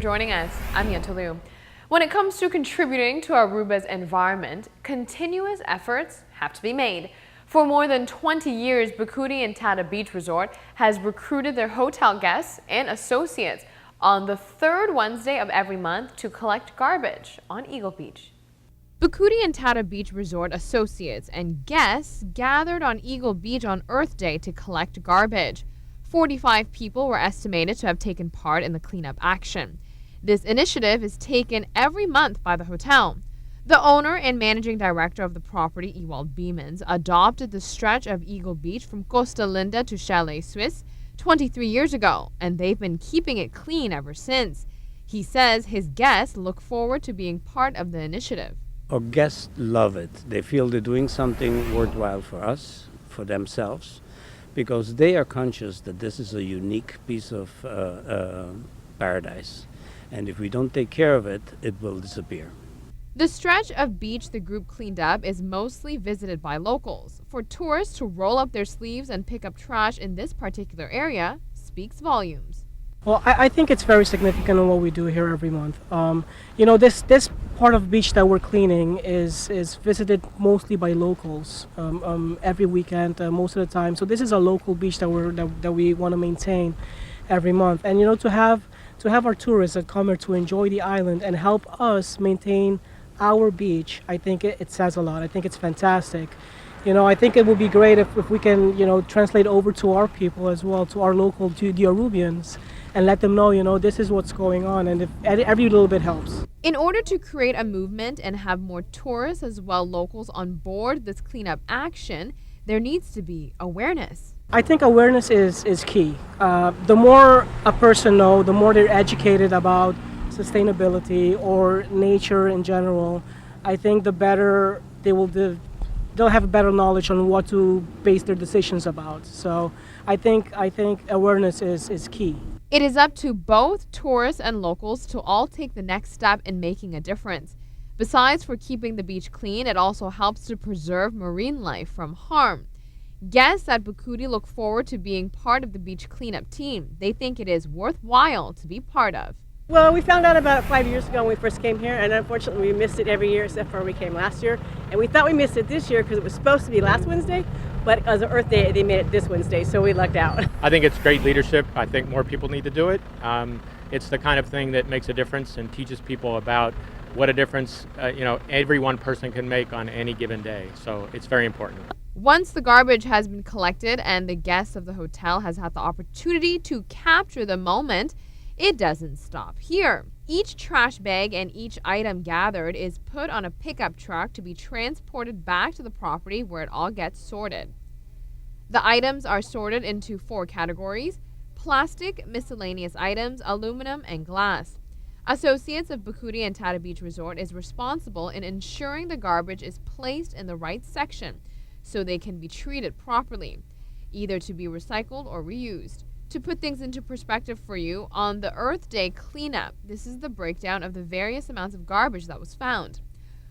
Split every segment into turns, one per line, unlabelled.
for joining us. I'm Yenta Liu. When it comes to contributing to Aruba's environment, continuous efforts have to be made. For more than 20 years, Bucuti and Tata Beach Resort has recruited their hotel guests and associates on the third Wednesday of every month to collect garbage on Eagle Beach. Bucuti and Tata Beach Resort associates and guests gathered on Eagle Beach on Earth Day to collect garbage. 45 people were estimated to have taken part in the cleanup action. This initiative is taken every month by the hotel. The owner and managing director of the property, Ewald Beemans, adopted the stretch of Eagle Beach from Costa Linda to Chalet Suisse 23 years ago, and they've been keeping it clean ever since. He says his guests look forward to being part of the initiative.
Our guests love it. They feel they're doing something worthwhile for us, for themselves, because they are conscious that this is a unique piece of paradise. And if we don't take care of it, it will disappear.
The stretch of beach the group cleaned up is mostly visited by locals. For tourists to roll up their sleeves and pick up trash in this particular area speaks volumes.
Well, I think it's very significant in what we do here every month. This part of the beach that we're cleaning is visited mostly by locals every weekend, most of the time. So this is a local beach that we want to maintain every month. And to have our tourists that come here to enjoy the island and help us maintain our beach, I think it says a lot. I think it's fantastic. I think it would be great if we can, translate over to our people as well, to our local, to the Arubians, and let them know, this is what's going on, and if every little bit helps.
In order to create a movement and have more tourists as well locals on board this cleanup action, there needs to be awareness.
I think awareness is key. The more a person knows, the more they're educated about sustainability or nature in general, I think the better they'll have a better knowledge on what to base their decisions about. So I think awareness is key.
It is up to both tourists and locals to all take the next step in making a difference. Besides for keeping the beach clean, it also helps to preserve marine life from harm. Guests at Bucuti look forward to being part of the beach cleanup team. They think it is worthwhile to be part of.
Well, we found out about it 5 years ago when we first came here, and unfortunately we missed it every year except for when we came last year. And we thought we missed it this year because it was supposed to be last Wednesday, but as of Earth Day, they made it this Wednesday, so we lucked out.
I think it's great leadership. I think more people need to do it. It's the kind of thing that makes a difference and teaches people about what a difference every one person can make on any given day. So it's very important.
Once the garbage has been collected and the guests of the hotel has had the opportunity to capture the moment, it doesn't stop here. Each trash bag and each item gathered is put on a pickup truck to be transported back to the property where it all gets sorted. The items are sorted into 4 categories: plastic, miscellaneous items, aluminum, and glass. Associates of Bucuti and Tata Beach Resort is responsible in ensuring the garbage is placed in the right section so they can be treated properly, either to be recycled or reused. To put things into perspective for you, on the Earth Day cleanup, this is the breakdown of the various amounts of garbage that was found.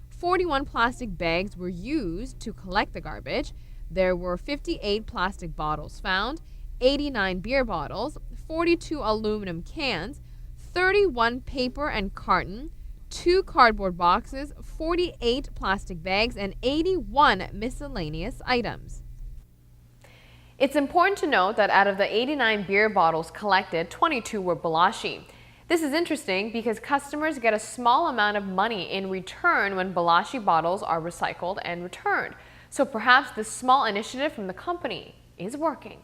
41 plastic bags were used to collect the garbage. There were 58 plastic bottles found, 89 beer bottles, 42 aluminum cans, 31 paper and carton, 2 cardboard boxes, 48 plastic bags, and 81 miscellaneous items. It's important to note that out of the 89 beer bottles collected, 22 were Balashi. This is interesting because customers get a small amount of money in return when Balashi bottles are recycled and returned. So perhaps this small initiative from the company is working.